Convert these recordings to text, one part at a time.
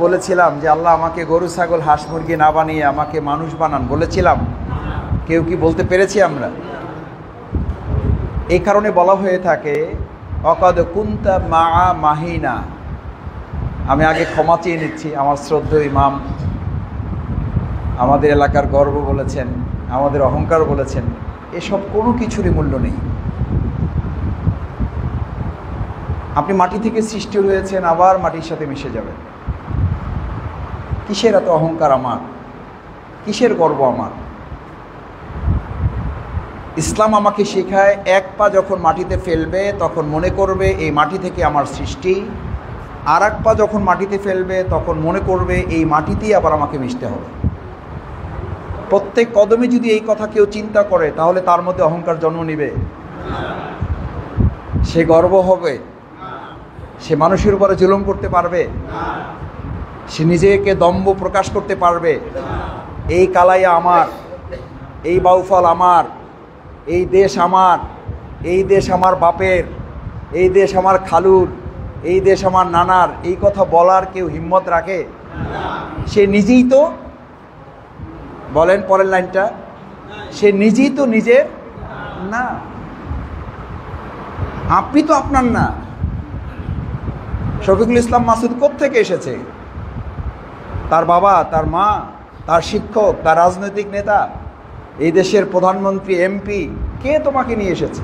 বলেছিলাম যে আল্লাহ আমাকে গরু ছাগল হাঁস মুরগি না বানিয়ে আমাকে মানুষ বানান, বলেছিলাম? কেউ কি বলতে পেরেছি আমরা? এই কারণে বলা হয়ে থাকে অকাদ কুন্তা মা মাহিনা। আমি আগে ক্ষমা চেয়ে নিচ্ছি। আমার শ্রদ্ধেয় ইমাম আমাদের এলাকার গর্ব বলেছেন, আমাদের অহংকার বলেছেন, এসব কোনো কিছুরই মূল্য নেই। আপনি মাটি থেকে সৃষ্টি হয়েছেন, আবার মাটির সাথে মিশে যাবেন। কিসের এত অহংকার আমার? কিসের গর্ব আমার? ইসলাম আমাকে শেখায় এক পা যখন মাটিতে ফেলবে তখন মনে করবে এই মাটি থেকে আমার সৃষ্টি, আর এক পা যখন মাটিতে ফেলবে তখন মনে করবে এই মাটিতেই আবার আমাকে মিশতে হবে। প্রত্যেক কদমে যদি এই কথা কেউ চিন্তা করে তাহলে তার মধ্যে অহংকার জন্ম নিবে? সে গর্ব হবে? সে মানুষের উপরে জুলুম করতে পারবে? সে নিজেকে দম্ভ প্রকাশ করতে পারবে? এই কালাইয়া আমার, এই বাউফল আমার, এই দেশ আমার, এই দেশ আমার বাপের, এই দেশ আমার খালুর, এই দেশ আমার নানার, এই কথা বলার কেউ হিম্মত রাখে? সে নিজেই তো, বলেন পরের লাইনটা, সে নিজেই তো নিজের না। আপনি তো আপনার না। শফিকুল ইসলাম মাসুদ কোত্থেকে এসেছে? তার বাবা, তার মা, তার শিক্ষক, তার রাজনৈতিক নেতা, এই দেশের প্রধানমন্ত্রী, এমপি, কে তোমাকে নিয়ে এসেছে?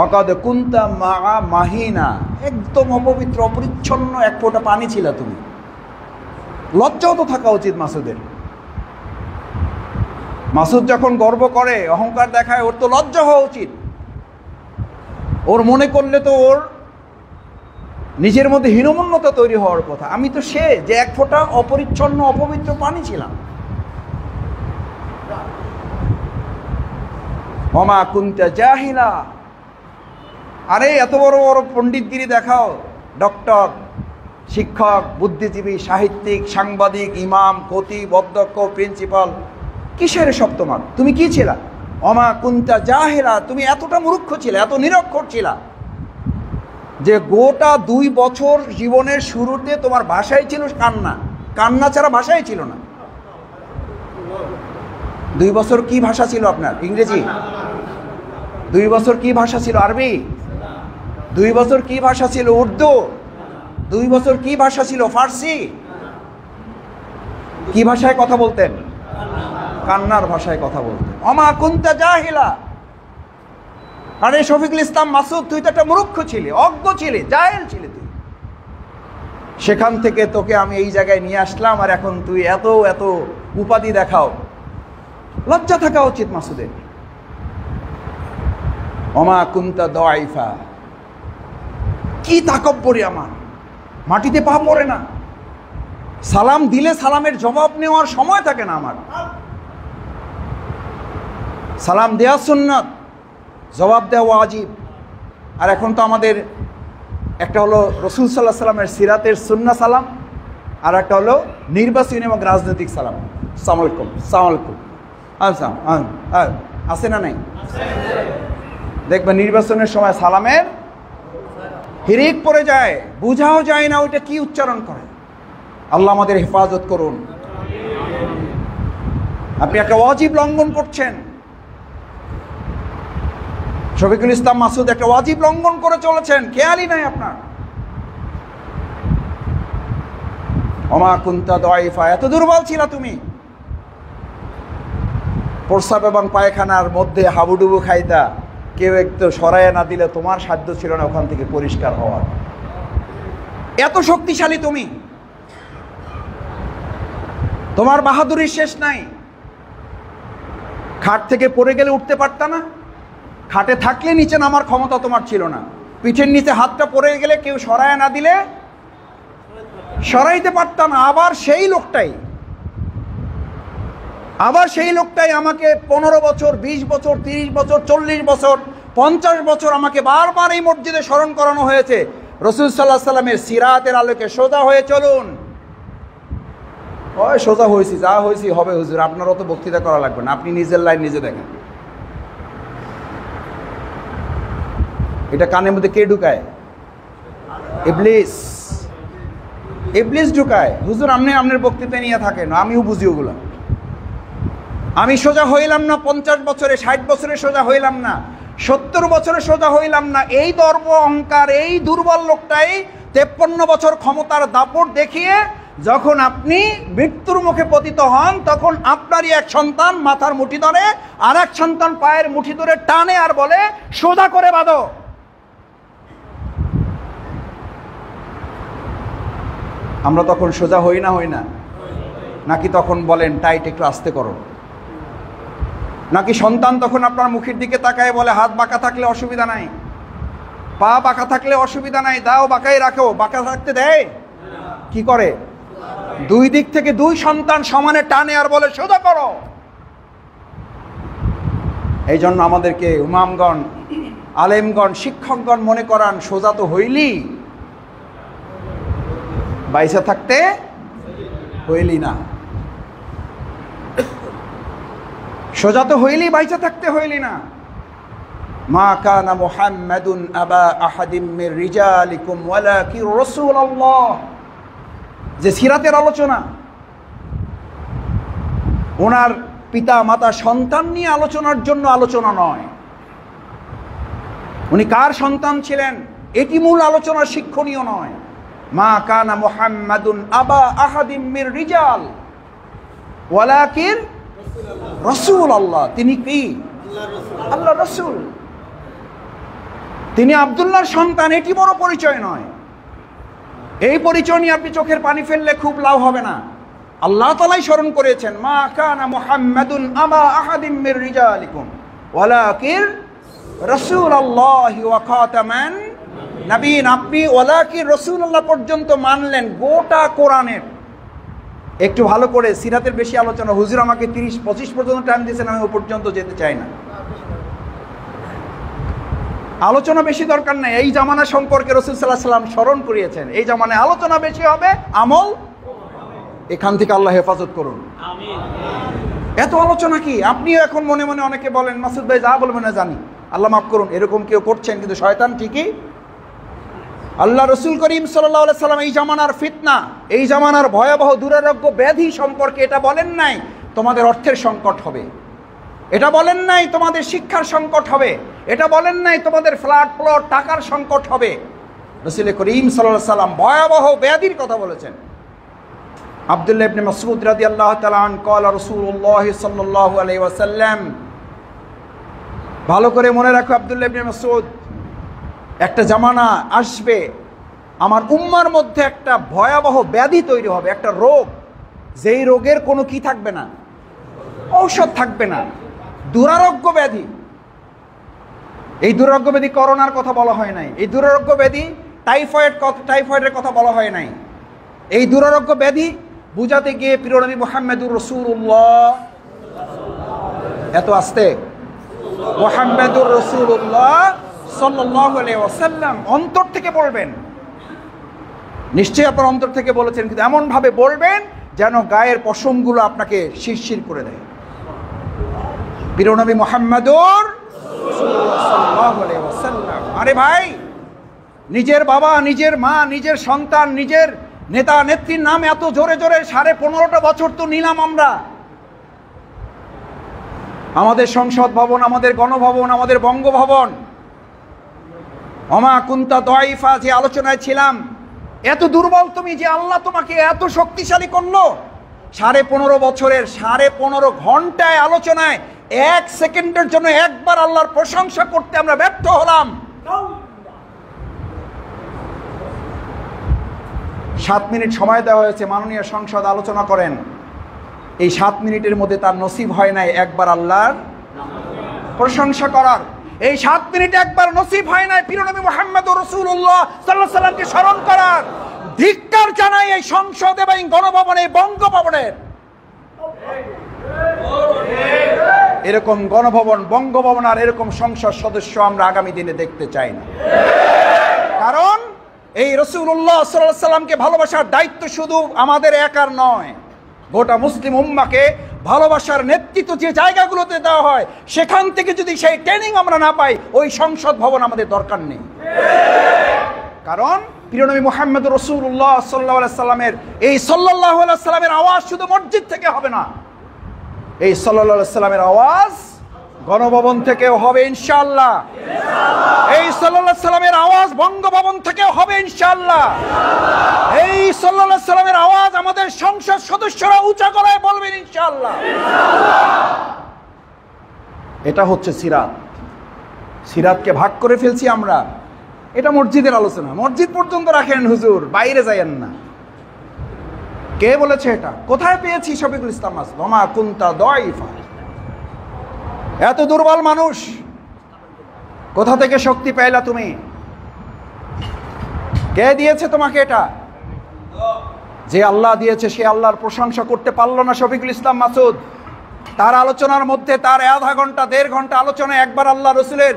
অকাদ কুন্তা মা মাহিনা, একদম অপবিত্র, অপরিচ্ছন্ন এক ফোঁটা পানি ছিল তুমি। লজ্জাও তো থাকা উচিত মাসুদের। মাসুদ যখন গর্ব করে, অহংকার দেখায়, ওর তো লজ্জা হওয়া উচিত। ওর মনে করলে তো ওর নিজের মধ্যে হীনমন্যতা তৈরি হওয়ার কথা। আমি তো সে যে এক ফোঁটা অপরিচ্ছন্ন অপবিত্র পানি ছিলাম। ওমা কুনতা জাহিলা। আরে এত বড় বড় পণ্ডিতগিরি দেখাও, ডক্টর, শিক্ষক, বুদ্ধিজীবী, সাহিত্যিক, সাংবাদিক, ইমাম, খতিব, অধ্যক্ষ, প্রিন্সিপাল, কিসের সব তোমার? তুমি কি ছিলা? ওমা কুনতা জাহিলা, তুমি এতটা মূর্খ ছিলা, এত নিরক্ষর ছিলা যে গোটা 2 বছর জীবনের শুরুতে তোমার ভাষাই ছিল কান্না। কান্না ছাড়া ভাষাই ছিল না। 2 বছর কি ভাষা ছিল আপনার? ইংরেজি। 2 বছর কি ভাষা ছিল? আরবি। 2 বছর কি ভাষা ছিল? উর্দু। 2 বছর কি ভাষা ছিল? ফার্সি। কি ভাষায় কথা বলতেন? কান্নার ভাষায় কথা বলতেন। ওমা কুনতা জাহিলা। আরে শফিকুল ইসলাম মাসুদ, তুই তো একটা মূর্খ ছিলি, অজ্ঞ ছিলি, জাহেল ছিলি তুই। সেখান থেকে তোকে আমি এই জায়গায় নিয়ে আসলাম, আর এখন তুই এত এত উপাধি দেখাও। লজ্জা থাকা উচিত মাসুদের। ওমা কুনতা দাইফা। কি তাকব্বরি আমার! মাটিতে পা পড়ে না। সালাম দিলে সালামের জবাব নেওয়ার সময় থাকে না আমার। সালাম দেওয়া সুন্নাত, জবাব দেওয়া ওয়াজিব। আর এখন তো আমাদের একটা হলো রসুল সাল্লাহ সাল্লামের সিরাতের সুন্নাহ সালাম, আর একটা হলো নির্বাচনী এবং রাজনৈতিক সালাম। আসসালামু আলাইকুম, আসসালামু আলাইকুম, আছে না নাই? দেখবেন নির্বাচনের সময় সালামের হিরিক পড়ে যায়, বুঝাও যায় না ওইটা কি উচ্চারণ করে। আল্লাহ আমাদের হেফাজত করুন। আপনি একটা ওয়াজিব লঙ্ঘন করছেন। শফিকুল ইসলাম মাসুদ একটা ওয়াজিব লঙ্ঘন করে চলেছেন, খেয়ালই নাই আপনার। ওমা কুনতা দাইফা, এত দুর্বল ছিল তুমি। প্রস্রাব এবং পায়খানার মধ্যে হাবুডুবু খাইতা, কেউ একটু সরাইয়া না দিলে তোমার সাধ্য ছিল না ওখান থেকে পরিষ্কার হওয়ার। এত শক্তিশালী তুমি, তোমার বাহাদুরির শেষ নাই। খাট থেকে পড়ে গেলে উঠতে পারতা না? খাটে থাকলে নিচে নামার ক্ষমতা তোমার ছিল না। পিঠের নিচে হাতটা পড়ে গেলে কেউ সরায় না দিলে সরাইতে পারতা না। আবার সেই লোকটাই আমাকে 15 বছর, 20 বছর, 30 বছর, 40 বছর, 50 বছর আমাকে বারবার এই মসজিদে স্মরণ করানো হয়েছে, রসুল সাল্লাল্লাহু আলাইহি সাল্লামের সিরাতের আলোকে সোজা হয়ে চলুন। ওই সোজা হয়েছি, যা হয়েছি হবে হুজুর, আপনার অত বক্তৃতা করা লাগবে না, আপনি নিজের লাইন নিজে দেখেন। এটা কানের মধ্যে কে ঢুকায়? ইবলিস। ইবলিস ঢুকায়। হুজুর আপনি আপনার বক্তৃতা নিয়ে থাকেন, আমিও বুঝি ওগুলা। আমি সোজা হইলাম না 50 বছরে, 60 বছরে সোজা হইলাম না, 70 বছরে সোজা হইলাম না। এই দর্প অহংকার, এই দুর্বল লোকটাই 53 বছর ক্ষমতার দাপট দেখিয়ে যখন আপনি মৃত্যুর মুখে পতিত হন, তখন আপনারই এক সন্তান মাথার মুঠি ধরে, আর এক সন্তান পায়ের মুঠি ধরে টানে আর বলে সোজা করে বাঁধো। আমরা তখন সোজা হই না, নাকি তখন বলেন টাইট একটু আস্তে করো? নাকি সন্তান তখন আপনার মুখের দিকে তাকায় বলে হাত বাঁকা থাকলে অসুবিধা নাই, পা বাঁকা থাকলে অসুবিধা নাই, দাও বাঁকাই রাখো? বাঁকা থাকতে দেয়? কি করে? দুই দিক থেকে দুই সন্তান সমানে টানে আর বলে সোজা করো। এই জন্য আমাদেরকে ইমামগণ, আলেমগণ, শিক্ষকগণ মনে করান সোজা তো হইলি, বাইসা থাকতে হইলি না। সোজা তো হইলি, বাইসা থাকতে হইলি না। মা কানা মুহাম্মাদুন আবা আহাদিম মির রিজালিকুম ওয়ালাকিন রাসূলুল্লাহ। যে সিরাতের আলোচনা, ওনার পিতা মাতা সন্তান নিয়ে আলোচনার জন্য আলোচনা নয়, উনি কার সন্তান ছিলেন এটি মূল আলোচনার শিক্ষণীয় নয়। মা কানা মুহাম্মাদুন আবা আহাদিম মির রিজাল ওয়ালাকিন রাসূলুল্লাহ। তিনি কি? আল্লাহ রাসূল। তিনি আব্দুল্লাহর সন্তান, এটি বড় পরিচয় নয়। এই পরিচয় নিয়ে আপনি চোখের পানি ফেললে খুব লাভ হবে না। আল্লাহ তাআলাই স্মরণ করেছেন, মা কানা মুহাম্মাদুন আবা আহাদিম মির রিজালিকুম ওয়ালাকিন রাসূলুল্লাহি ওয়া খাতামান নবীন। আপনি ওয়ালাকিন রাসূলুল্লাহ পর্যন্ত মানলেন গোটা কোরআনের। একটু ভালো করে সিরাতের বেশি আলোচনা, হুজুর আমাকে 30-25 পর্যন্ত টাইম দিয়েছেন, আমি ও পর্যন্ত যেতে চাই না। আলোচনা বেশি দরকার নেই। এই জামানা সম্পর্কে রাসূল সাল্লাল্লাহু আলাইহি ওয়াসাল্লাম স্মরণ করিয়েছেন, এই জামানায় আলোচনা বেশি হবে, আমল এখান থেকে আল্লাহ হেফাজত করুন। আমিন। এত আলোচনা কি? আপনিও এখন মনে মনে অনেকে বলেন মাসুদ ভাই যা বলবেন না জানি, আল্লাহ মাফ করুন, এরকম কেউ করছেন, কিন্তু শয়তান ঠিকই। আল্লাহ রসুল করিম সাল্লাল্লাহু আলাইহি সাল্লাম এই জামানার ফিতনা, এই জামানার ভয়াবহ দুরারোগ্য ব্যাধি সম্পর্কে এটা বলেন নাই তোমাদের অর্থের সংকট হবে, এটা বলেন নাই তোমাদের শিক্ষার সংকট হবে, এটা বলেন নাই তোমাদের ফ্ল্যাট প্লট টাকার সংকট হবে। রসুল করিম সাল্লাল্লাহু আলাইহি সাল্লাম ভয়াবহ ব্যাধির কথা বলেছেন। আব্দুল্লাহ ইবনে মাসউদ রাদিয়াল্লাহু তাআলা আন ক্বালা রাসূলুল্লাহ সাল্লাল্লাহু আলাইহি ওয়াসাল্লাম। ভালো করে মনে রাখো আব্দুল্লাহ ইবনে মাসউদ, একটা জামানা আসবে আমার উম্মার মধ্যে একটা ভয়াবহ ব্যাধি তৈরি হবে, একটা রোগ, যেই রোগের কোনো কি থাকবে না, ঔষধ থাকবে না, দুরারোগ্য ব্যাধি। এই দুরারোগ্য ব্যাধি করোনার কথা বলা হয় নাই, এই দুরারোগ্য ব্যাধি টাইফয়েডের কথা বলা হয় নাই। এই দুরারোগ্য ব্যাধি বুঝাতে গিয়ে প্রিয় নবী মুহাম্মদুর রাসূলুল্লাহ, এত আস্তে, মুহাম্মদুর রাসূলুল্লাহ সাল্লাল্লাহু আলাইহি ওয়াসাল্লাম অন্তর থেকে বলবেন। নিশ্চয়ই আপনার অন্তর থেকে বলেছেন, কিন্তু এমনভাবে বলবেন যেন গায়ের পশমগুলো আপনাকে শিরশির করে দেয়। প্রিয় নবী মুহাম্মদুর সাল্লাল্লাহু আলাইহি ওয়াসাল্লাম। আরে ভাই, নিজের বাবা, নিজের মা, নিজের সন্তান, নিজের নেতা নেত্রীর নাম এত জোরে জোরে 15.5টা বছর তো নিলাম আমরা। আমাদের সংসদ ভবন, আমাদের গণভবন, আমাদের বঙ্গভবন, ওমা কুনতা দাইফা, যে আলোচনায় ছিলাম, এত দুর্বল তুমি যে আল্লাহ তোমাকে এত শক্তিশালী করলো। 15.5 বছরের 15.5 ঘন্টায় আলোচনায় 1 সেকেন্ডের জন্য একবার আল্লাহর প্রশংসা করতে আমরা ব্যর্থ হলাম। 7 মিনিট সময় দেওয়া হয়েছে, মাননীয় সংসদ আলোচনা করেন। এই 7 মিনিটের মধ্যে তার নসিব হয় নাই একবার আল্লাহর প্রশংসা করার। এই 7 মিনিট একবার নসিব হয় নাই প্রিয় নবী মুহাম্মদুর রাসূলুল্লাহ সাল্লাল্লাহু আলাইহি সাল্লামকে স্মরণ করার। ধিক্কার জানাই এই সংসদ এবং গণভবনে, বঙ্গভবনের। এরকম গণভবন, বঙ্গভবন আর এরকম সংসদ সদস্য আমরা আগামী দিনে দেখতে চাই না। কারণ এই রাসূলুল্লাহ সাল্লাল্লাহু আলাইহি সাল্লামকে ভালোবাসার দায়িত্ব শুধু আমাদের একার নয়, গোটা মুসলিম উম্মাহকে ভালোবাসার নেতৃত্ব যে জায়গাগুলোতে দেওয়া হয়, সেখান থেকে যদি সেই ট্রেনিং আমরা না পাই, ওই সংসদ ভবন আমাদের দরকার নেই। কারণ প্রিয় নবী মুহাম্মদ রাসূলুল্লাহ সাল্লাল্লাহু আলাইহি সাল্লামের এই সাল্লাল্লাহু আলাইহি সাল্লামের আওয়াজ শুধু মসজিদ থেকে হবে না, এই সাল্লাল্লাহু আলাইহি সাল্লামের আওয়াজ গণভবন থেকেও হবে ইনশাআল্লাহ। এই সাল্লাল্লাহু আলাইহি সাল্লামের আওয়াজ বঙ্গভবন থেকেও হবে ইনশাআল্লাহ। এই সাল্লাল্লাহু আলাইহি সাল্লামের আওয়াজ আমাদের সংসদ সদস্যরা উঁচা গলায় বলবেন ইনশাআল্লাহ। এটা হচ্ছে সিরাত। সিরাতকে ভাগ করে ফেলছি আমরা। এটা মসজিদের আলোচনা, মসজিদ পর্যন্ত রাখেন হুজুর, বাইরে যায়েন না। কে বলেছে এটা? কোথায় পেয়েছি? শফিকুল ইসলাম মাসুদ। ওমা কুনতা দাইফা, এত দুর্বল মানুষ, কোথা থেকে শক্তি পাইলা তুমি? কে দিয়েছে তোমাকে এটা? যে আল্লাহ দিয়েছে সে আল্লাহর প্রশংসা করতে পারলো না শফিকুল ইসলাম মাসুদ। তার আলোচনার মধ্যে, তার আধা ঘন্টা 1.5 ঘন্টা আলোচনায় একবার আল্লাহ রসুলের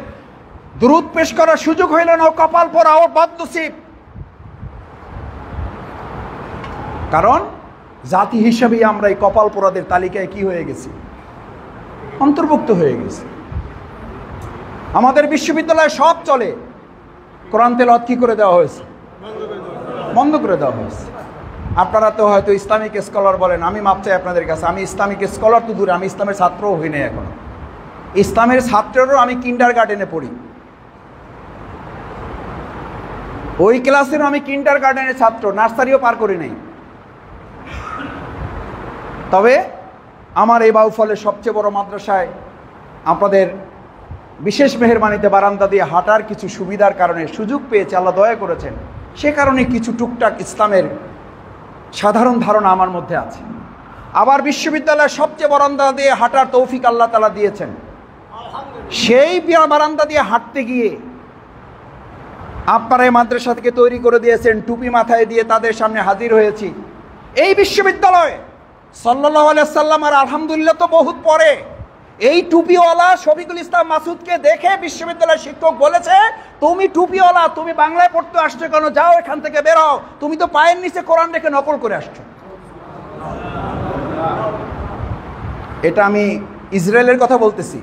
দুরূদ পেশ করার সুযোগ হইল না। ও কপাল পরা, ও বদনসিব। কারণ জাতি হিসেবেই আমরা এই কপাল পোড়াদের তালিকায় কি হয়ে গেছি? অন্তর্ভুক্ত হয়ে গেছে। আমাদের বিশ্ববিদ্যালয়ে সব চলে, কোরআন তেলাওয়াত কি করে দেওয়া হয়েছে? বন্ধ করে দেওয়া হয়েছে। আপনারা তো হয়তো ইসলামিক স্কলার বলেন, আমি মাপ চাই আপনাদের কাছে, আমি ইসলামিক স্কলার তো দূরে, আমি ইসলামের ছাত্রও হই নাই এখন। ইসলামের ছাত্রেরও আমি কিন্ডারগার্টেনে পড়ি, ওই ক্লাসেরও আমি কিন্ডারগার্টেনের ছাত্র, নার্সারিও পার করি নাই। তবে আমার এই বাউফলের সবচেয়ে বড় মাদ্রাসায় আপনাদের বিশেষ মেহেরবানিতে বারান্দা দিয়ে হাঁটার কিছু সুবিধার কারণে সুযোগ পেয়েছে, আল্লাহ দয়া করেছেন। সে কারণে কিছু টুকটাক ইসলামের সাধারণ ধারণা আমার মধ্যে আছে। আবার বিশ্ববিদ্যালয়ের সবচেয়ে বারান্দা দিয়ে হাঁটার তৌফিক আল্লাহ তাআলা দিয়েছেন। সেই বারান্দা দিয়ে হাঁটতে গিয়ে আপনারা এই মাদ্রাসা থেকে তৈরি করে দিয়েছেন, টুপি মাথায় দিয়ে তাদের সামনে হাজির হয়েছি। এই বিশ্ববিদ্যালয়ে সাল্লাল্লাহু আলাইহি সাল্লাম আর আলহামদুলিল্লাহ তো বহুত পরে, এই টুপিওয়ালা শফিকুল ইসলাম মাসুদকে দেখে বিশ্ববিদ্যালয়ের শিক্ষক বলেছে, তুমি টুপিওয়ালা, তুমি বাংলায় পড়তে আসছো কেন? যাও এখান থেকে বের হও, তুমি তো পায়ের নিচে কোরআন রেখে নকল করে আসছো। এটা আমি ইসরায়েলের কথা বলতেছি,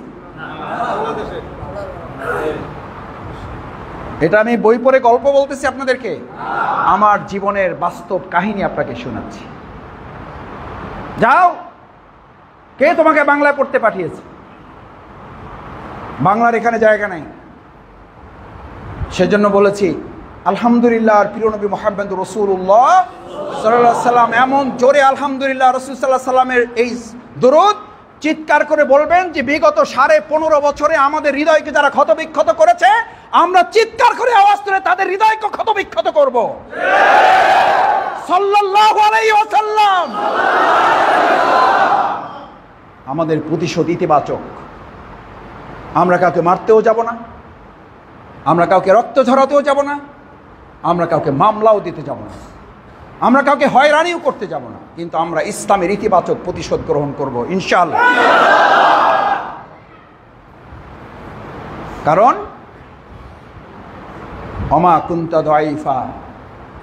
এটা আমি বই পড়ে গল্প বলতেছি আপনাদেরকে, আমার জীবনের বাস্তব কাহিনী আপনাকে শোনাচ্ছি। যাও, কে তোমাকে বাংলায় পড়তে পাঠিয়েছে? বাংলার এখানে জায়গা নাই। সেজন্য বলেছি আলহামদুলিল্লাহ, প্রিয় নবী মুহাম্মদ রাসূলুল্লাহ সাল্লাল্লাহু আলাইহি সাল্লাম এমন জোরে আলহামদুলিল্লাহ রাসূল সাল্লাল্লাহু আলাইহি সাল্লামের এই দরুদ চিৎকার করে বলবেন যে বিগত 15.5 বছরে আমাদের হৃদয়কে যারা ক্ষতবিক্ষত করেছে, আমরা চিৎকার করে আওয়াজ তুলে তাদের হৃদয়কে ক্ষতবিক্ষত করব। সাল্লাল্লাহু আলাইহি ওয়াসাল্লাম। আমাদের প্রতিশোধ ইতিবাচক। আমরা কাউকে মারতেও যাব না, আমরা কাউকে রক্ত ঝরাতেও যাব না, আমরা কাউকে মামলাও দিতে যাব না, আমরা কাউকে হয়রানিও করতে যাব না, কিন্তু আমরা ইসলামের ইতিবাচক প্রতিশোধ গ্রহণ করব ইনশাআল্লাহ। কারণ ওমা কুনতা দাইফা,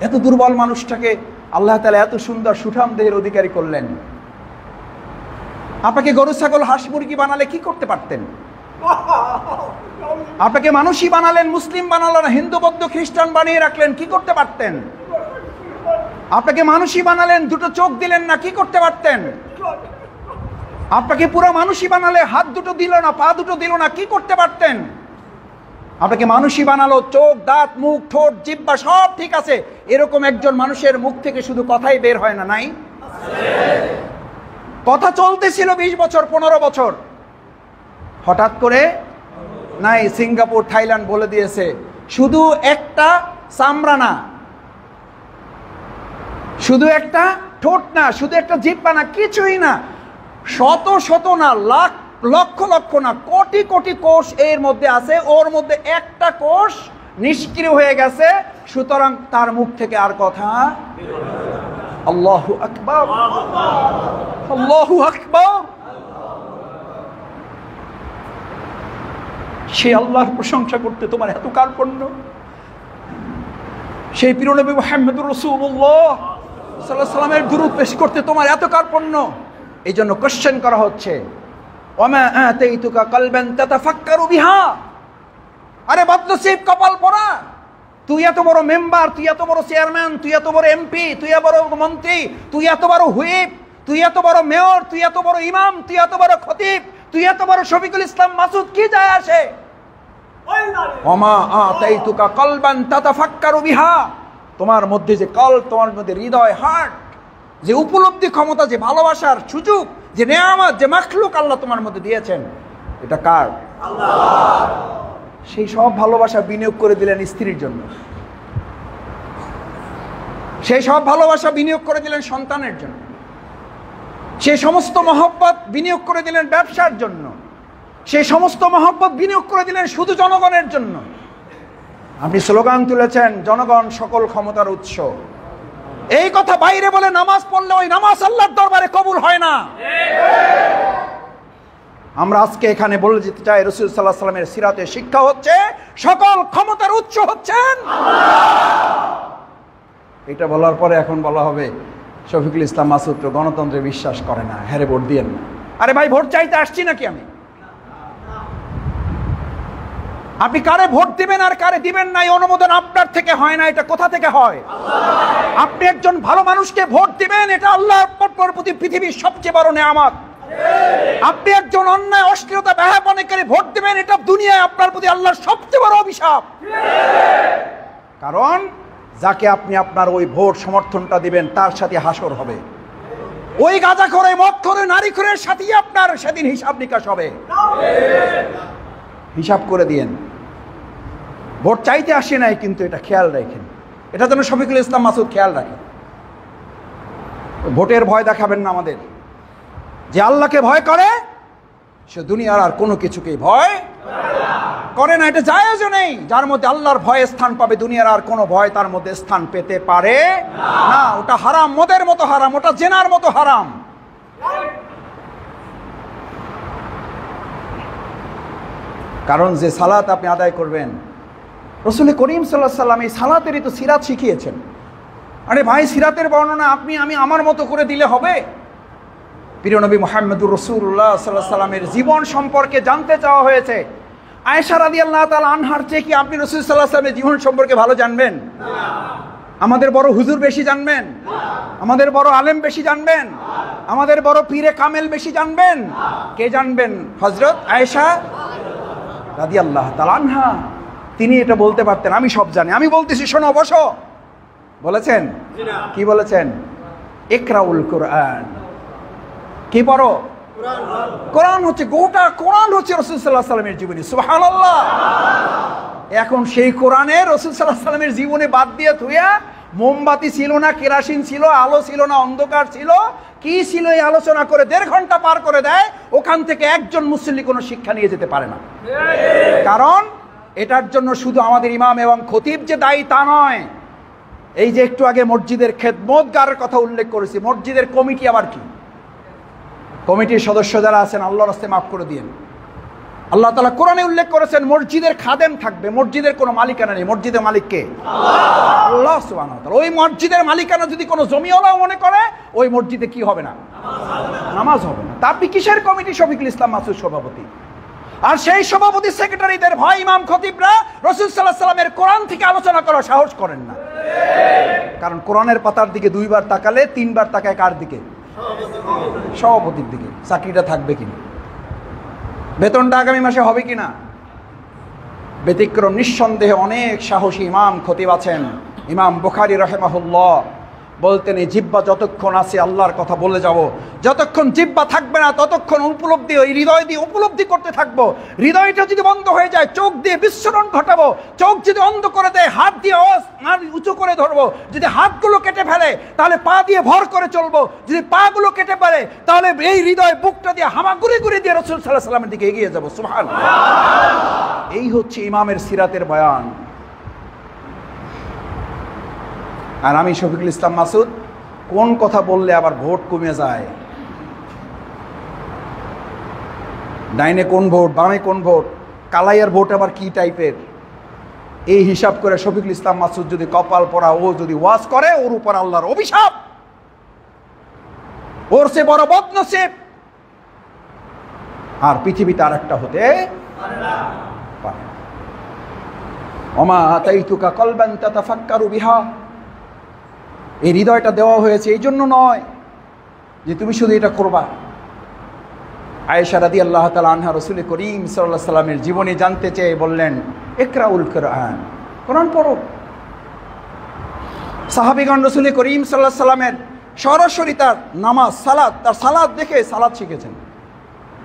এত দুর্বল মানুষটাকে আল্লাহ তাআলা এত সুন্দর সুঠাম দেহের অধিকারী করলেন। আপনাকে গরু ছাগল হাঁস মুরগি বানালে কি করতে পারতেন? আপনাকে মানুষই বানালেন, মুসলিম বানালেন, হিন্দু বৌদ্ধ খ্রিস্টান বানিয়ে রাখলেন, কি করতে পারতেন? আপনাকে মানুষই বানালেন, দুটো চোখ দিলেন না, কি করতে পারতেন? আপনাকে পুরো মানুষই বানালে, হাত দুটো দিল না, পা দুটো দিল না, কি করতে পারতেন? আপনাকে মানুষই বানালো, চোখ দাঁত মুখ ঠোঁট জিহ্বা সব ঠিক আছে, এরকম একজন মানুষের মুখ থেকে শুধু কথাই বের হয় না, নাই? কথা চলতেছিল 20 বছর 15 বছর, হঠাৎ করে নাই, সিঙ্গাপুর থাইল্যান্ড বলে দিয়েছে শুধু একটা চামড়া না, শুধু একটা ঠোঁট না, শুধু একটা জিহ্বা না, কিছুই না, শত শত না, লাখ লক্ষ লক্ষ না, কোটি কোটি কোষ এর মধ্যে আছে, ওর মধ্যে একটা কোষ নিষ্ক্রিয় হয়ে গেছে, সুতরাং তার মুখ থেকে আর কথা। আল্লাহু আকবার, আল্লাহু আকবার। সেই আল্লাহর প্রশংসা করতে তোমার এত কার্পণ্য, সেই প্রিয় নবী মুহাম্মদুর রাসূলুল্লাহ সাল্লাল্লাহু আলাইহি সাল্লামের দুরূদ পেশ করতে তোমার এত কার্পণ্য। এই জন্য কোশ্চেন করা হচ্ছে, ওমা আতাইতুকা কলবান তাতাফাক্কারু বিহা। আরে বদনসিব, কপাল পরা, তুই এত বড় মেম্বার, তুই এত বড় চেয়ারম্যান, তুই এত বড় এমপি, তুই এত বড় মন্ত্রী, তুই এত বড় হুইপ, তুই এত বড় মেয়র, তুই এত বড় ইমাম, তুই এত বড় খতিব, তুই এত বড় শফিকুল ইসলাম মাসুদ, কি যায় আসে? ওমা আতাইতুকা কলবান তাতাফাক্কারু বিহা, তোমার মধ্যে যে কলব, তোমার মধ্যে হৃদয়, হার্ট, যে উপলব্ধি ক্ষমতা, যে ভালোবাসার সুযোগ, যে নেয়ামত, যে মাখলুক আল্লাহ তোমার মধ্যে দিয়েছেন, এটা কার? আল্লাহ। সেই সব ভালোবাসা বিনিয়োগ করে দিলেন স্ত্রীর জন্য, সেই সব ভালোবাসা বিনিয়োগ করে দিলেন সন্তানের জন্য, সেই সমস্ত মহব্বত বিনিয়োগ করে দিলেন ব্যবসার জন্য, সেই সমস্ত মহব্বত বিনিয়োগ করে দিলেন শুধু জনগণের জন্য। আপনি স্লোগান তুলেছেন জনগণ সকল ক্ষমতার উৎস, এই কথা বাইরে বলে নামাজ পড়লে ওই নামাজ আল্লাহর দরবারে কবুল হয় না। আমরা আজকে এখানে বলে যেতে চাই, রাসূল সাল্লাল্লাহু আলাইহি ওয়াসাল্লামের সিরাতে শিক্ষা হচ্ছে সকল ক্ষমতার উৎস হচ্ছেন আল্লাহ। এটা বলার পরে এখন বলা হবে শফিকুল ইসলাম মাসুদ তো গণতন্ত্রে বিশ্বাস করে না, হ্যারে ভোট দিয়েন না। আরে ভাই, ভোট চাইতে আসছি নাকি আমি? আপনি কারে ভোট দিবেন আর কারে দিবেন না, এই অনুমোদন আপনার থেকে হয় না, এটা কোথা থেকে হয়? আপনি একজন ভালো মানুষকে ভোট দিবেন, এটা আল্লাহর প্রতি পৃথিবীর সবচেয়ে বড় নেয়ামত। আপনি একজন অন্যায় অশ্লীলতা ব্যবহারকারী ভোট দিবেন, এটা দুনিয়ায় আপনার প্রতি আল্লাহর সবচেয়ে বড় অভিশাপ। কারণ যাকে আপনি আপনার ওই ভোট সমর্থনটা দিবেন তার সাথে হাসর হবে, ওই গাঁজাখোরে, মদখোরে, নারীখোরের সাথেই আপনার সেদিন হিসাব নিকাশ হবে। হিসাব করে দিয়েন। ভোট চাইতে আসে নাই, কিন্তু এটা খেয়াল রাখেন, এটা যেন শফিকুল ইসলাম মাসুদ খেয়াল রাখেন। ভোটের ভয় দেখাবেন না আমাদের। যে আল্লাহকে ভয় করে সে দুনিয়ার আর কোনো কিছুকেই ভয় করে না, এটা জায়েজও নেই। যার মধ্যে আল্লাহর ভয় স্থান পাবে, দুনিয়ার আর কোনো ভয় তার মধ্যে স্থান পেতে পারে না। ওটা হারাম, মদের মতো হারাম, ওটা জেনার মতো হারাম। কারণ যে সালাত আপনি আদায় করবেন, রাসূল করিম সাল্লাল্লাহু আলাইহি ওয়াসাল্লাম এই সালাতেরই তো সিরাত শিখিয়েছেন। আরে ভাই, সিরাতের বর্ণনা আপনি আমি আমার মতো করে দিলে হবে? প্রিয় নবী মুহাম্মদুর রাসূলুল্লাহ সাল্লাল্লাহু আলাইহি ওয়াসাল্লামের জীবন সম্পর্কে জানতে চাওয়া হয়েছে। আয়েশা রাদিয়াল্লাহু তাআলা আনহার চেয়ে কি আপনি রাসূল সাল্লাল্লাহু আলাইহি ওয়াসাল্লামের জীবন সম্পর্কে ভালো জানবেন? না। আমাদের বড় হুজুর বেশি জানবেন? না। আমাদের বড় আলেম বেশি জানবেন? না। আমাদের বড় পীরে কামেল বেশি জানবেন? না। কে জানবেন? হযরত আয়েশা রাদিয়াল্লাহু তাআলা আনহা। তিনি এটা বলতে পারতেন, আমি সব জানি, আমি বলতেছি শোনো, বসো। বলেছেন? কি বলেছেন? ইকরাউল কুরআন। কি পড়ো? কোরআন হচ্ছে গোটা কোরআন হচ্ছে রাসূল সাল্লাল্লাহু আলাইহি ওয়াসাল্লামের জীবনী। সুবহানাল্লাহ। এখন সেই কোরআনে রাসূল সাল্লাল্লাহু আলাইহি ওয়াসাল্লামের জীবনে বাদ দিয়ে থুইয়া মোমবাতি ছিল না, কেরাসিন ছিল, আলো ছিল না, অন্ধকার ছিল, কি ছিল এই আলোচনা করে 1.5 ঘন্টা পার করে দেয়। ওখান থেকে একজন মুসল্লি কোনো শিক্ষা নিয়ে যেতে পারে না। কারণ এটার জন্য শুধু আমাদের ইমাম এবং খতিব যে দায়ী তা নয়। এই যে একটু আগে মসজিদের খেদমতগারের কথা উল্লেখ করেছি, মসজিদের কমিটি আবার কি? কমিটির সদস্য যারা আছেন আল্লাহর রাস্তায় মাফ করে দিয়েন। আল্লাহ তাআলা কোরআনে উল্লেখ করেছেন মসজিদের খাদেম থাকবে, মসজিদের কোনো মালিকানা নেই। মসজিদের মালিক কে? আল্লাহ সুবহানাহু ওয়া তাআলা। ওই মসজিদের মালিকানা যদি কোনো জমিওয়ালা মনে করে, ওই মসজিদে কি হবে না? নামাজ হবে না। তা আপনি কিসের কমিটি? শফিকুল ইসলাম মাসুদ সভাপতি। আর সেই সভাপতি সেক্রেটারিদের ভয় ইমাম খতিবরা রাসূল সাল্লাল্লাহু আলাইহি ওয়াসাল্লামের কোরআন থেকে আলোচনা করার সাহস করেন না। কারণ কোরআনের পাতার দিকে 2 বার তাকালে 3 বার তাকায় কার দিকে? সভাপতির দিকে। চাকরিটা থাকবে কিনা, বেতনটা আগামী মাসে হবে কিনা। ব্যতিক্রম নিঃসন্দেহে অনেক সাহসী ইমাম খতিব আছেন। ইমাম বুখারী রাহিমাহুল্লাহ বলতেন, এই জিহ্বা যতক্ষণ আছে আল্লাহর কথা বলে যাব, যতক্ষণ জিহ্বা থাকবে না ততক্ষণ উপলব্ধি, ওই হৃদয় দিয়ে উপলব্ধি করতে থাকবো। হৃদয়টা যদি বন্ধ হয়ে যায়, চোখ দিয়ে বিস্ফোরণ ঘটাবো। চোখ যদি অন্ধ করে দেয়, হাত দিয়ে উঁচু করে ধরবো। যদি হাতগুলো কেটে ফেলে তাহলে পা দিয়ে ভর করে চলবো। যদি পাগুলো কেটে ফেলে তাহলে এই হৃদয় বুকটা দিয়ে হামাগুড়ি গুড়ি দিয়ে রাসূল সাল্লাল্লাহু আলাইহি ওয়াসাল্লামের দিকে এগিয়ে যাবো। সুবহানাল্লাহ। এই হচ্ছে ইমামের সিরাতের বয়ান। আর আমি শফিকুল ইসলাম মাসুদ কোন কথা বললে আবার ভোট কমে যায়, ডাইনে কোন ভোট, বামে কোন ভোট, কালাইয়ের ভোট আবার কি টাইপের, এই হিসাব করে শফিকুল ইসলাম মাসুদ যদি কপাল পড়া, ও যদি ওয়াজ করে, ওর উপর আল্লাহর অভিশাপ, ওর সে বড় বদনসিব আর পৃথিবীতে আর একটা হতে পারে। ওমা আতাইতুকা কলবান তাতাফাক্কারু বিহা, এই হৃদয়টা দেওয়া হয়েছে এই জন্য নয় যে তুমি শুধু এটা করবা। আয়েশা রাদিয়াল্লাহু তাআলা আনহা রাসূল করিম সাল্লাল্লাহু আলাইহি সাল্লামের জীবনী জানতে চেয়ে বললেন, ইকরাউল কোরআন, কোরআন পড়ো। সাহাবীগণ রাসূল করিম সাল্লাল্লাহু আলাইহি সাল্লামের সরাসরি তার নামাজ তার সালাত দেখে সালাত শিখেছেন।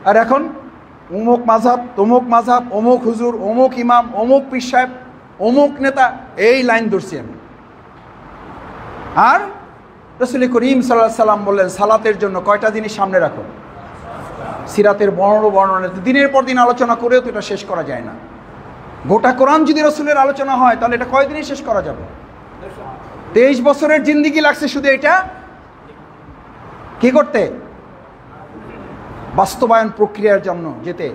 আর এখন অমুক মাযহাব, তমুক মাযহাব, অমুক হুজুর, অমুক ইমাম, অমুক পীর সাহেব, অমুক নেতা, এই লাইন ধরছি আমি। আর রাসূল করিম সাল্লাল্লাহু আলাইহি সাল্লাম বললেন, সালাতের জন্য কয়টা জিনিস সামনে রাখো। সিরাতের বর্ণনা দিনের পর দিন আলোচনা করেও তো এটা শেষ করা যায় না। গোটা কোরআন যদি রাসূলের আলোচনা হয় তাহলে এটা কয়দিনে শেষ করা যাবে? 23 বছরের জিন্দেগি লাগছে শুধু এটা কি করতে, বাস্তবায়ন প্রক্রিয়ার জন্য যেতে।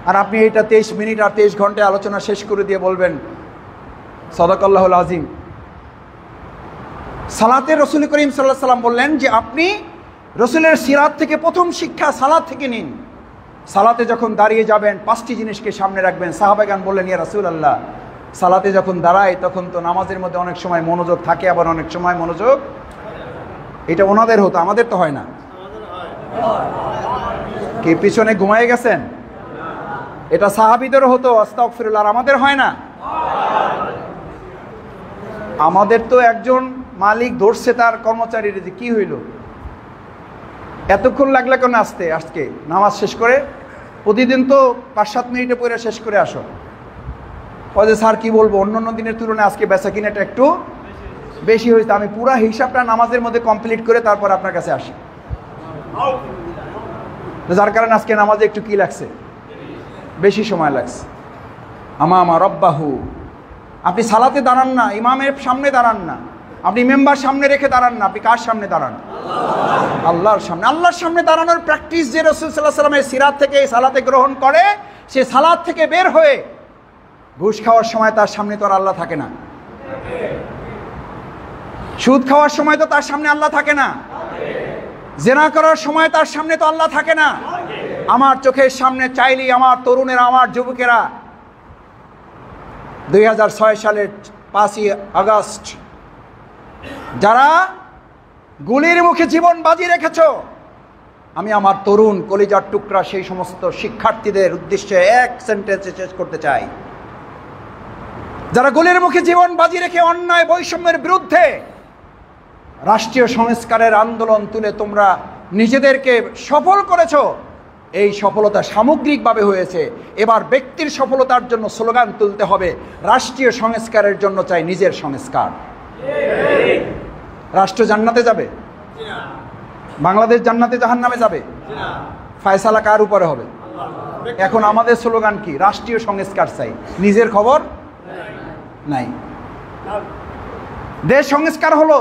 আর আপনি এটা 23 মিনিট আর 23 ঘন্টায় আলোচনা শেষ করে দিয়ে বলবেন সাদাকাল্লাহুল আযীম। সালাতের রাসূল করিম সাল্লাল্লাহু আলাইহি সাল্লাম বললেন যে আপনি রাসূলের সিরাত থেকে প্রথম শিক্ষা সালাত থেকে নিন। সালাতে যখন দাঁড়িয়ে যাবেন 5টি জিনিসকে সামনে রাখবেন। সাহাবাগান বললেন, ইয়া রাসূলুল্লাহ, সালাতে যখন দাঁড়াই তখন তো নামাজের মধ্যে অনেক সময় মনোযোগ থাকে, আবার অনেক সময় মনোযোগ, এটা ওনাদের হতো, আমাদের তো হয় না। কি পিছনে ঘুমায় গেছেন? এটা সাহাবীদের হতো, আস্তাগফিরুল্লাহ, আর আমাদের হয় না। আমাদের তো একজন মালিক ধরছে তার কর্মচারীর, যে কি হইল এতক্ষণ লাগলে কেন আসতে, আজকে নামাজ শেষ করে প্রতিদিন তো 5-7 মিনিটে পড়ে শেষ করে আসো। যে স্যার কি বলবো, অন্য দিনের তুলনায় আজকে বেচা কিনাটা একটু বেশি হয়েছে, আমি পুরা হিসাবটা নামাজের মধ্যে কমপ্লিট করে তারপর আপনার কাছে আসি। যার কারণে আজকে নামাজে একটু কি লাগছে, বেশি সময় লাগছে। আমা রব্বাহু, আপনি সালাতে দাঁড়ান না, ইমামের সামনে দাঁড়ান না, আপনি মেম্বার সামনে রেখে দাঁড়ান না, আপনি কার সামনে দাঁড়ান? আল্লাহর সামনে। আল্লাহর সামনে দাঁড়ানোর প্র্যাকটিস যে রাসূল সাল্লাল্লাহু আলাইহি ওয়াসাল্লামের সিরাত থেকে সালাতে গ্রহণ করে, সে সালাত থেকে বের হয়ে ঘুষ খাওয়ার সময় তার সামনে তো আর আল্লাহ থাকে না, সুদ খাওয়ার সময় তো তার সামনে আল্লাহ থাকে না, জেনা করার সময় তার সামনে তো আল্লাহ থাকে না। আমার চোখের সামনে চাইলেই আমার তরুণেরা, আমার যুবকেরা 2006 সালের 5ই আগস্ট যারা গুলির মুখে জীবন বাজি রেখেছ, আমি আমার তরুণ কলিজার টুকরা সেই সমস্ত শিক্ষার্থীদের উদ্দেশ্যে এক সেন্টেন্সে শেষ করতে চাই। যারা গুলির মুখে জীবন বাজি রেখে অন্যায় বৈষম্যের বিরুদ্ধে রাষ্ট্রীয় সংস্কারের আন্দোলন তুলে তোমরা নিজেদেরকে সফল করেছ, এই সফলতা সামগ্রিকভাবে হয়েছে। এবার ব্যক্তির সফলতার জন্য স্লোগান তুলতে হবে, রাষ্ট্রীয় সংস্কারের জন্য চাই নিজের সংস্কার। রাষ্ট্র জান্নাতে যাবে? বাংলাদেশ জান্নাতে জাহান্নামে যাবে? ফয়সালা কার উপরে হবে? এখন আমাদের স্লোগান কি? রাষ্ট্রীয় সংস্কার চাই, নিজের খবর নাই। দেশ সংস্কার হলো,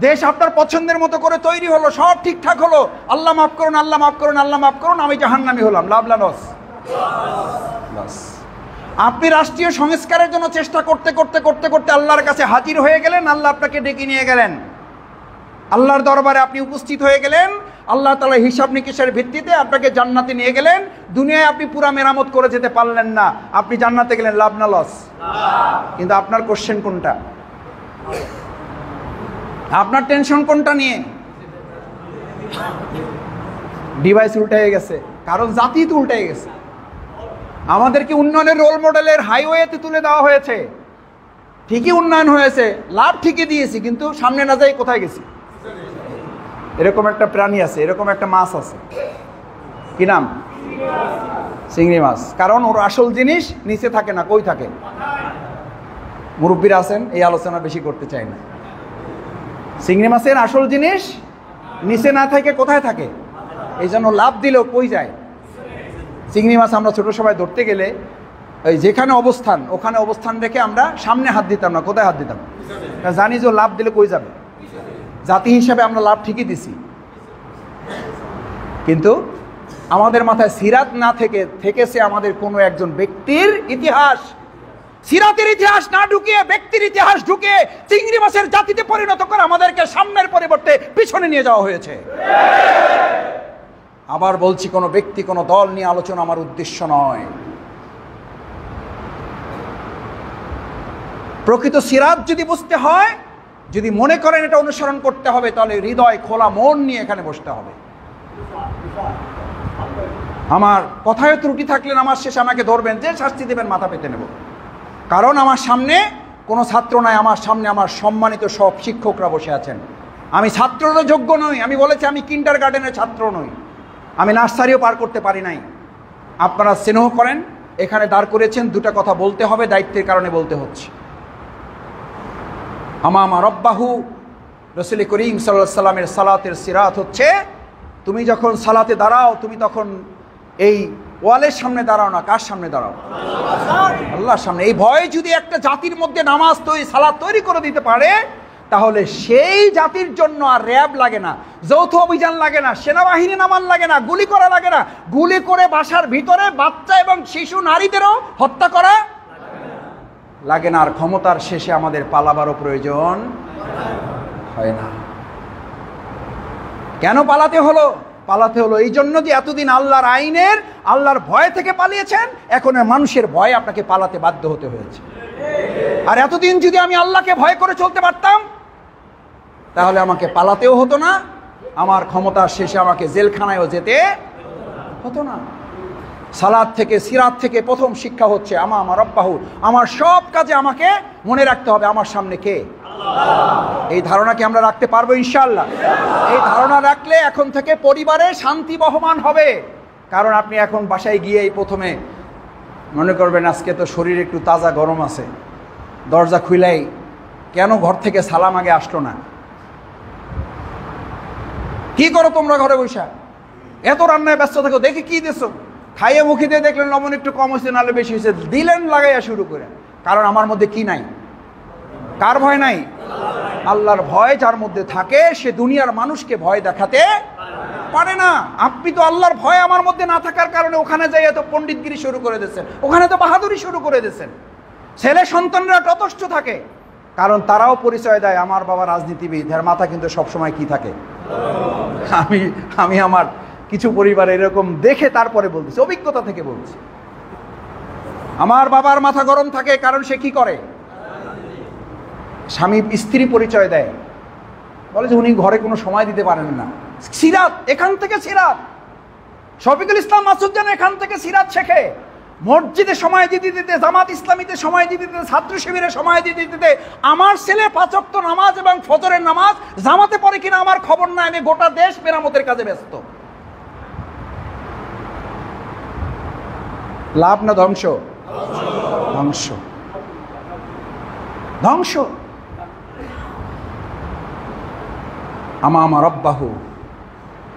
দেশ আপনার পছন্দের মতো করে তৈরি হলো, সব ঠিকঠাক হলো, আল্লাহ মাফ করুন, আল্লাহ মাফ করুন, আল্লাহ মাফ করুন, আমি জাহান্নামী হলাম, লাভ লস। আপনি রাষ্ট্রীয় সংস্কারের জন্য চেষ্টা করতে করতে করতে করতে আল্লাহর কাছে হাজির হয়ে গেলেন, আল্লাহ আপনাকে ডেকে নিয়ে গেলেন, আল্লাহর দরবারে আপনি উপস্থিত হয়ে গেলেন, আল্লাহ তাআলা হিসাব নিকেশের ভিত্তিতে আপনাকে জান্নাতে নিয়ে গেলেন। দুনিয়ায় আপনি পুরা মেরামত করে যেতে পারলেন না, আপনি জান্নাতে গেলেন, লাভ না লস? কিন্তু আপনার কোশ্চেন কোনটা? আপনার টেনশন কোনটা নিয়ে? ডিভাইস উল্টে গেছে, কারণ জাতি তো উল্টে গেছে। আমাদেরকে উন্নয়নের রোল মডেলের হাইওয়েতে তুলে দেওয়া হয়েছে, ঠিকই উন্নয়ন হয়েছে, লাভ ঠিকই দিয়েছি, কিন্তু সামনে না যাই কোথায় গেছি? এরকম একটা প্রাণী আছে, এরকম একটা মাছ আছে, কি নাম? চিংড়ি মাছ। কারণ ওর আসল জিনিস নিচে থাকে না, কই থাকে? মুরব্বীরা আছেন, এই আলোচনা বেশি করতে চাই না। চিংড়ি মাছের আসল জিনিস নিচে না থাকে, কোথায় থাকে? এই জন্য লাভ দিলেও কই যায়? চিংড়ি মাছ আমরা ছোট সময় ধরতে গেলে ওই যেখানে অবস্থান ওখানে অবস্থান রেখে আমরা সামনে হাত দিতাম না, কোথায় হাত দিতাম? জানি যে লাভ দিলে কই যাবে। জাতি হিসাবে আমরা লাভ ঠিকই দিছি, কিন্তু আমাদের মাথায় সিরাত না থেকেছে আমাদের কোনো একজন ব্যক্তির ইতিহাস। সিরাতের ইতিহাস না ঢুকিয়ে ব্যক্তির ইতিহাস ঢুকিয়ে চিংড়ি মাছের জাতিতে পরিণত করে আমাদেরকে সামনের পরিবর্তে পিছনে নিয়ে যাওয়া হয়েছে। আবার বলছি, কোনো ব্যক্তি কোনো দল নিয়ে আলোচনা আমার উদ্দেশ্য নয়। প্রকৃত সিরাত যদি বুঝতে হয়, যদি মনে করেন এটা অনুসরণ করতে হবে, তাহলে হৃদয় খোলা মন নিয়ে এখানে বসতে হবে। আমার কথায় ত্রুটি থাকলে আমার শেষে আমাকে ধরবেন, যে শাস্তি দেবেন মাথা পেতে নেব। কারণ আমার সামনে কোনো ছাত্র নাই, আমার সামনে আমার সম্মানিত সব শিক্ষকরা বসে আছেন। আমি ছাত্ররও যোগ্য নই, আমি বলেছি আমি কিন্ডার গার্ডেনের ছাত্র নই, আমি নার্সারিও পার করতে পারি নাই। আপনারা স্নেহ করেন, এখানে দাঁড় করেছেন, দুটা কথা বলতে হবে, দায়িত্বের কারণে বলতে হচ্ছে। আমামা রব্বাহু, রাসূল করিম সাল্লাল্লাহু আলাইহি সাল্লামের সালাতের সিরাত হচ্ছে, তুমি যখন সালাতে দাঁড়াও, তুমি তখন এই ওয়ালের সামনে দাঁড়াও না, কার সামনে দাঁড়াও? আল্লাহর সামনে। এই ভয় যদি একটা জাতির মধ্যে নামাজ সালাত তৈরি করে দিতে পারে, তাহলে সেই জাতির জন্য আর র্যাব লাগে না, যৌথ অভিযান লাগে না, সেনাবাহিনী নামান লাগে না, গুলি করা লাগে না, গুলি করে বাসার ভিতরে বাচ্চা এবং শিশু নারীদেরও হত্যা করা লাগে না। আর ক্ষমতার শেষে আমাদের পালাবারও প্রয়োজন হয় না। কেন পালাতে হলো? পালাতে হলো এই জন্য যে এতদিন আল্লাহর আইনের, আল্লাহর ভয় থেকে পালিয়েছেন, এখন মানুষের ভয় আপনাকে পালাতে বাধ্য হতে হয়েছে। আর এতদিন যদি আমি আল্লাহকে ভয় করে চলতে পারতাম, তাহলে আমাকে পালাতেও হতো না, আমার ক্ষমতার শেষে আমাকে জেলখানায়ও যেতে হতো না। সালাত থেকে, সিরাত থেকে প্রথম শিক্ষা হচ্ছে আমামা রব্বাহু, আমার সব কাজে আমাকে মনে রাখতে হবে আমার সামনে কে। এই ধারণা কি আমরা রাখতে পারবো? ইনশাআল্লাহ। এই ধারণা রাখলে এখন থেকে পরিবারে শান্তি বহমান হবে। কারণ আপনি এখন বাসায় গিয়েই প্রথমে মনে করবেন আজকে তো শরীর একটু তাজা গরম আছে, দরজা খুইলাই কেন ঘর থেকে সালাম আগে আসলো না? কি করো তোমরা ঘরে বসা? এত রান্নায় ব্যস্ত থাকো, দেখি কি দিছো, খাইয়ে মুখে দিয়ে দেখলেন লবণ একটু কম হয়েছে, নাহলে বেশি হয়েছে, দিলেন লাগাইয়া শুরু করে। কারণ আমার মধ্যে কি নাই? কার ভয় নাই? আল্লাহর ভয় যার মধ্যে থাকে, সে দুনিয়ার মানুষকে ভয় দেখাতে পারে না। আপনি তো আল্লাহর ভয় আমার মধ্যে না থাকার কারণে ওখানে যাই তো পণ্ডিতগিরি শুরু করে দিয়েছেন, ওখানে তো বাহাদুরি শুরু করে দিয়েছেন। ছেলে সন্তানরা ততস্থ থাকে, কারণ তারাও পরিচয় দেয় আমার বাবা রাজনীতিবিদ, এর মাথা কিন্তু সবসময় কি থাকে? আমি আমার কিছু পরিবার এরকম দেখে তারপরে বলতেছি, অভিজ্ঞতা থেকে বলছি। আমার বাবার মাথা গরম থাকে, কারণ সে কি করে? স্বামী স্ত্রী পরিচয় দেয়, বলে যে উনি ঘরে কোনো সময় দিতে পারেন না। সিরাত, এখান থেকে সিরাত। শফিকুল ইসলাম মাসুদ জান এখান থেকে সিরাত শেখে। মসজিদে সময় দিতে দিতে, জামাত ইসলামীতে সময় দিতে দিতে, ছাত্র শিবিরে সময় দিতে দিতে, আমার ছেলে 5 ওয়াক্ত নামাজ এবং ফজরের নামাজ জামাতে পড়ে কিনা আমার খবর নাই, আমি গোটা দেশ মেরামতের কাজে ব্যস্ত। লাভ না ধ্বংস? ধ্বংস, ধ্বংস। আমামা রব্বাহু,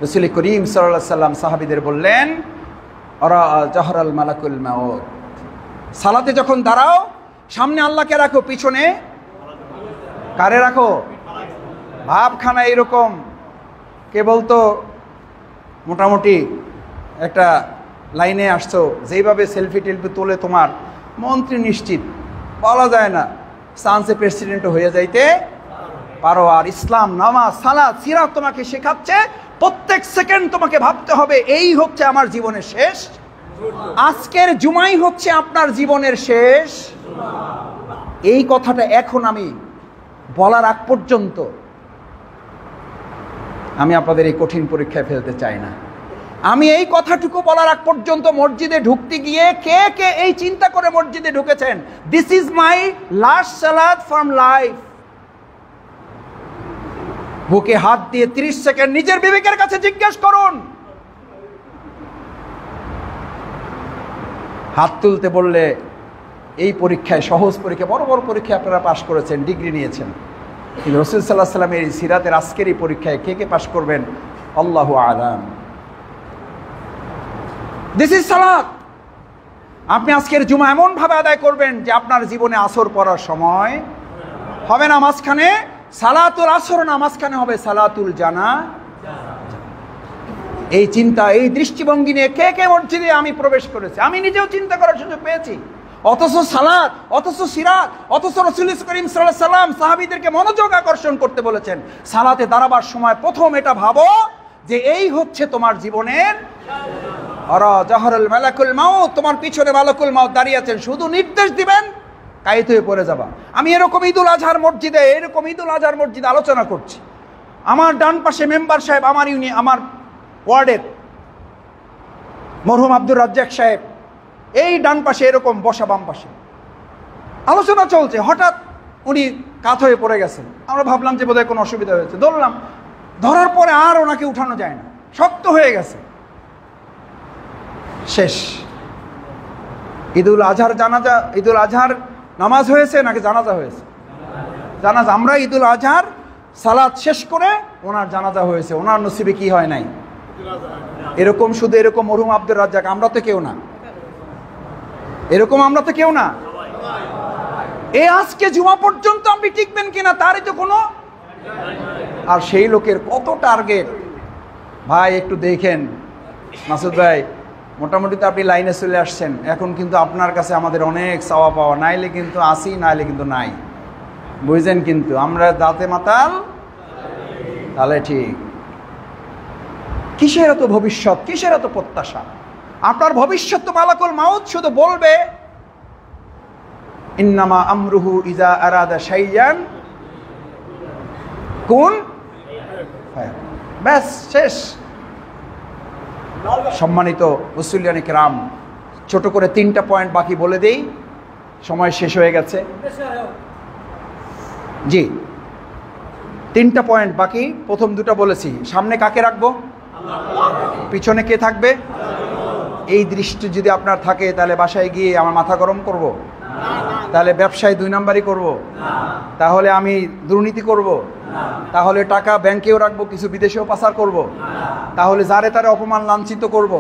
রাসূল করিম সাল্লাল্লাহু আলাইহি সাল্লাম সাহাবীদের বললেন, আরা জাহরাল মালাকুল মাউত, সালাতে যখন দাঁড়াও সামনে আল্লাহকে রাখো, পিছনে কারে রাখো? ভাবখানা এরকম কে বলতো, মোটামুটি একটা লাইনে আসছো, যেইভাবে সেলফি টেলফি তোলে তোমার মন্ত্রী নিশ্চিত, বলা যায় না, চান্সে প্রেসিডেন্টও হয়ে যাইতে পারো। আর ইসলাম, নামাজ, সালাত, সিরাত তোমাকে শেখাচ্ছে প্রত্যেক সেকেন্ড তোমাকে ভাবতে হবে এই হচ্ছে আমার জীবনের শেষ, আজকের জুমাই হচ্ছে আপনার জীবনের শেষ। এই কথাটা এখন আমি বলার আগ পর্যন্ত আমি আপনাদের এই কঠিন পরীক্ষায় ফেলতে চাই না। আমি এই কথাটুকু বলার আগ পর্যন্ত মসজিদে ঢুকতে গিয়ে কে কে এই চিন্তা করে মসজিদে ঢুকেছেন, দিস ইজ মাই লাস্ট সালাত ফ্রম লাইফ। বুকে হাত দিয়ে 30 সেকেন্ড নিজের বিবেকের কাছে জিজ্ঞেস করুন। হাত তুলতে বললে এই পরীক্ষায়, সহজ পরীক্ষা, বড় বড় পরীক্ষায় আপনারা পাশ করেছেন, ডিগ্রি নিয়েছেন, কিন্তু রাসূল সাল্লাল্লাহু আলাইহি ওয়াসাল্লামের এই সিরাতের আজকের এই পরীক্ষায় কে কে পাশ করবেন আল্লাহু আলাম। দিস ইজ সালাত। আপনি আজকের জুমা এমন ভাবে আদায় করবেন যে আপনার জীবনে আসর পড়ার সময় হবে না মাঝখানে সালাতুল আসর, না মাঝখানে হবে সালাতুল জানাজা। এই চিন্তা, এই দৃষ্টিভঙ্গি নিয়ে কে কে মসজিদে আমি প্রবেশ করেছি, আমি নিজেও চিন্তা করার সুযোগ পেয়েছি। অথচ সালাত, অথচ সিরাত, অথচ রাসূল করিম সাল্লাল্লাহু আলাইহি ওয়াসাল্লাম সাহাবীদেরকে মনোযোগ আকর্ষণ করতে বলেছেন, সালাতে দাঁড়াবার সময় প্রথম এটা ভাবো যে এই হচ্ছে তোমার জীবনের আরা জাহরাল মালাকুল মাউত, তোমার পিছনে মালাকুল মাউত দাঁড়িয়ে আছেন, শুধু নির্দেশ দিবেন কায়েত হয়ে পড়ে যাবা। আমি এরকম ঈদুল আজহার মসজিদে আলোচনা করছি, আমার ডান পাশে মেম্বার সাহেব, আমার ওয়ার্ডের মরহুম আব্দুর রাজ্জাক সাহেব, এই ডান পাশে এরকম বসা, বাম পাশে আলোচনা চলছে, হঠাৎ উনি কাত হয়ে পড়ে গেছেন। আমরা ভাবলাম যে বোধহয় কোনো অসুবিধা হয়েছে, ধরলাম, ধরার পরে আর ওনাকে উঠানো যায় না, শক্ত হয়ে গেছে, শেষ। ঈদুল আজহার নামাজ হয়েছে নাকি জানাজা হয়েছে? জানাজা। আমরা ঈদুল আজহার সালাত শেষ করে ওনার জানাজা হয়েছে, ওনার নসিবে কি হয় নাই? এরকম, শুধু এরকম মরহুম আব্দুর রাজ্জাক, আমরা তো কেউ না এরকম, আমরা তো কেউ না। এই আজকে জুমা পর্যন্ত আপনি টিকবেন কিনা তারই তো কোনো, আর সেই লোকের কত টার্গেট ভাই, একটু দেখেন। মাসুদ ভাই, মোটামুটি তো আপনি লাইনে চলে আসছেন, এখন কিন্তু আপনার কাছে আমাদের অনেক চাওয়া পাওয়া, নাইলে কিন্তু আসি, নাইলে কিন্তু নাই, বুঝছেন? কিন্তু আমরা দাঁতে মাতাল, তাহলে ঠিক। কিসের এত ভবিষ্যৎ, কিসের এত প্রত্যাশা? আপনার ভবিষ্যৎ তো মালাকুল মাউত শুধু বলবে ইন্নামা আমরুহু ইজা আরাদা শাইয়ান কুন ফায়াকুন, ব্যাস, শেষ। সম্মানিত মুসল্লিয়ানে কেরাম, ছোট করে 3টা পয়েন্ট বাকি বলে দেই, সময় শেষ হয়ে গেছে। জি, 3টা পয়েন্ট বাকি, প্রথম 2টা বলেছি। সামনে কাকে রাখবো, পিছনে কে থাকবে? এই দৃষ্টি যদি আপনার থাকে তাহলে বাসায় গিয়ে আমার মাথা গরম করব? তাহলে ব্যবসায় 2 নাম্বারই করব? তাহলে আমি দুর্নীতি করব? তাহলে টাকা ব্যাংকেও রাখবো, কিছু বিদেশেও পাচার করব? তাহলে যারে তারে অপমান লাঞ্ছিত করব?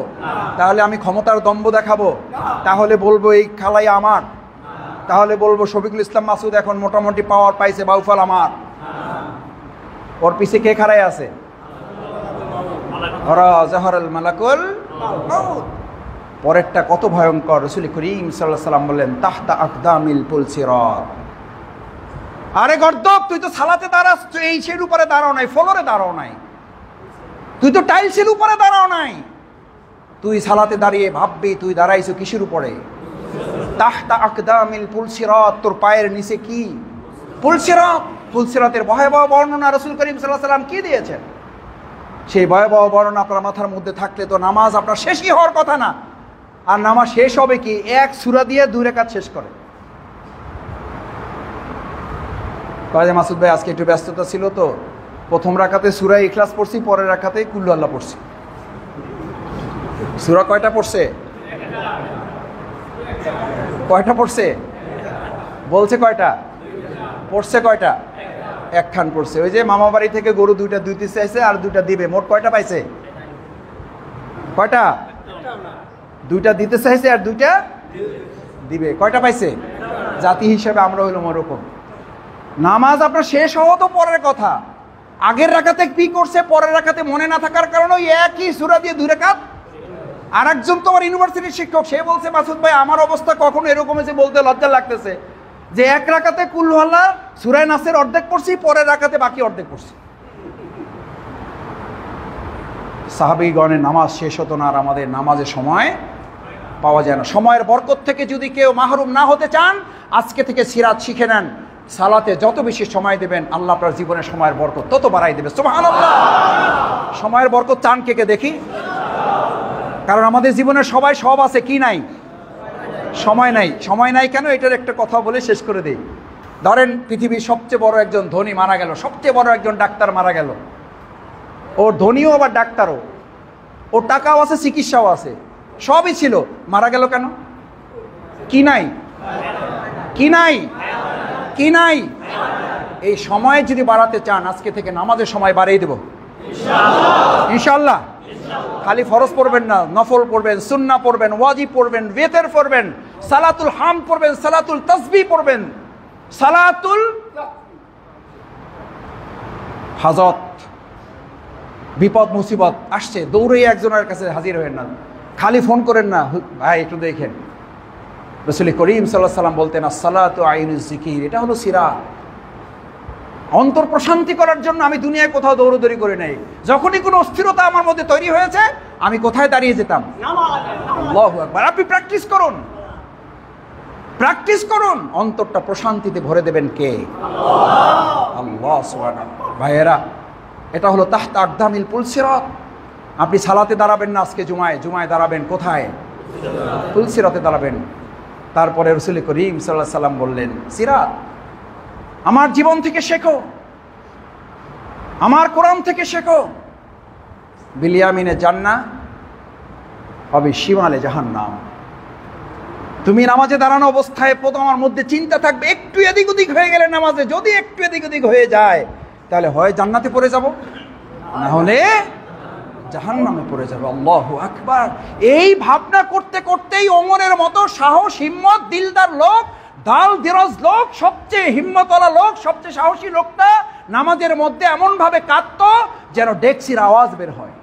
তাহলে আমি ক্ষমতার দম্ভ দেখাবো? তাহলে বলবো এই খালাই আমার? তাহলে বলবো শফিকুল ইসলাম মাসুদ এখন মোটামুটি পাওয়ার পাইছে, বাউফল আমার? ওর পিছে কে খাড়াই আছে? মালাকুল মাউত। পরেরটা কত ভয়ঙ্কর, রাসূল করিম সাল্লাল্লাহু আলাইহি ওয়াসাল্লাম বললেন তাহতা আকদামিল পুলসিরাত। আরে গর্দব, তুই তো সালাতে দাঁড়াস, তুই এই সের উপরে দাঁড়াও নাই, ফ্লোরে দাঁড়াও নাই, তুই তো টাইলসের উপরে দাঁড়াও নাই, তুই সালাতে দাঁড়িয়ে ভাববি তুই দাঁড়াইছো কিসের উপরে? তাহতা আকদামিল পুলসিরাত, তোর পায়ের নিচে কি? পুলসিরাত। পুলসিরাতের ভয়াবহ বর্ণনা রাসূল করিম সাল্লাল্লাহু আলাইহি ওয়াসাল্লাম কি দিয়েছেন? সেই ভয়াবহ বর্ণনা আপনার মাথার মধ্যে থাকলে তো নামাজ আপনার শেষই হওয়ার কথা না। আর নামাজ শেষ হবে কি? 1 সূরা দিয়ে 2 রাকাত শেষ করে। কাজে মাসুদ ভাই আজকে একটু ব্যস্ততা ছিল, তো প্রথম রাকাতে সূরা ইখলাস পড়ছি, পরের রাকাতে কুল্লু আল্লাহ পড়ছি। সূরা কয়টা পড়ছে? কয়টা পড়ছে? বলছে কয়টা পড়ছে? কয়টা? 1 খান পড়ছে। ওই যে মামা বাড়ি থেকে গরু 2টা দিতে চাইছে, আর 2টা দিবে, মোট কয়টা পাইছে? কয়টা? 2টা দিতে চাইছে আর 2টা দিবে, কয়টা পাইছে? জাতি হিসেবে আমরা হইলাম ওরকম। নামাজ আপনার শেষ হওয়া তো পরের কথা, আগের রাকাতে কি করছে পরের রাকাতে মনে না থাকার কারণে ওই একই সূরা দিয়ে 2 রাকাত। আর একজন তোমার ইউনিভার্সিটির শিক্ষক, সে বলছে মাসুদ ভাই আমার অবস্থা কখনো এরকম হয়েছে, বলতে লজ্জা লাগতেছে, যে 1 রাকাতে কুল হু আল্লাহ সূরা নাসের অর্ধেক পড়ছি, পরের রাকাতে বাকি অর্ধেক পড়ছি। সাহাবীগণের নামাজ শেষ হতো না, আর আমাদের নামাজের সময় পাওয়া যায় না। সময়ের বরকত থেকে যদি কেউ মাহরুম না হতে চান, আজকে থেকে সিরাত শিখে নেন। সালাতে যত বেশি সময় দেবেন, আল্লাহ আপনার জীবনের সময়ের বরকত তত বাড়াই দেবে। সুবহানাল্লাহ। সময়ের বরকত চান কে কে দেখি? কারণ আমাদের জীবনে সবাই সব আছে, কি নাই? সময় নাই। সময় নাই কেন? এটার একটা কথা বলে শেষ করে দেই। ধরেন পৃথিবীর সবচেয়ে বড় একজন ধনী মারা গেল, সবচেয়ে বড় একজন ডাক্তার মারা গেল, ওর ধনীও আবার ডাক্তারও, ওর টাকাও আছে, চিকিৎসাও আছে, সবই ছিল, মারা গেল কেন? কি নাই? কি নাই? কি নাই? এই সময় যদি বাড়াতে চান, আজকে থেকে নামাজের সময় বাড়িয়ে দেব ইনশাআল্লাহ। খালি ফরজ পড়বেন না, নফল পড়বেন, সুন্নাহ পড়বেন, ওয়াজিব পড়বেন, ওয়েতর পড়বেন, সালাতুল হাম পড়বেন, সালাতুল তাসবিহ পড়বেন, সালাতুল হাজত। বিপদ মুসিবত আসছে, দৌড়ে একজনের কাছে হাজির হবেন না, খালি ফোন করেন না, ভাই একটু দেখেন। রাসূল করিম সাল্লাল্লাহু আলাইহি ওয়াসাল্লাম বলতেন আসসালাতু আইনুজ যিকির, এটা হলো সিরাত। অন্তর প্রশান্তি করার জন্য আমি দুনিয়ায় কোথাও দৌড়দৌড়ি করে নাই। যখনই কোনো অস্থিরতা আমার মধ্যে তৈরি হয়েছে, আমি কোথায় দাঁড়িয়ে যেতাম? আল্লাহু আকবার। আপনি প্র্যাকটিস করুন। প্র্যাকটিস করুন, অন্তরটা প্রশান্তিতে ভরে দেবেন কে? আল্লাহ সুবহানাহু। ভাইয়েরা, এটা হলো তাহতা আকদামিল পুলসিরাত। আপনি সালাতে দাঁড়াবেন না আজকে, জুমায় দাঁড়াবেন কোথায়? পুলসিরাতে দাঁড়াবেন। তারপরে রাসূল করিম সাল্লাল্লাহু আলাইহি সাল্লাম বললেন, সিরাত আমার জীবন থেকে শেখো, আমার কোরআন থেকে শেখো। বিলিয়ামিনে জান্নাহ হবে শিমালে জাহান্নাম। তুমি নামাজে দাঁড়ানো অবস্থায় তোমার মধ্যে চিন্তা থাকবে, একটু এদিক ওদিক হয়ে গেলে নামাজে, যদি একটু এদিক ওদিক হয়ে যায় তাহলে হয় জান্নাতে পড়ে যাব, না হলে জাহান্নামে পড়ে যাবে। আল্লাহু আকবার। এই ভাবনা করতে করতেই ওমরের মতো সাহস, হিম্মত, দিলদার লোক, দাল দিরজ লোক, সবচেয়ে হিম্মতওয়ালা লোক, সবচেয়ে সাহসী লোকটা নামাজের মধ্যে এমন ভাবে কাঁদতো যেন ডেক্সির আওয়াজ বের হয়।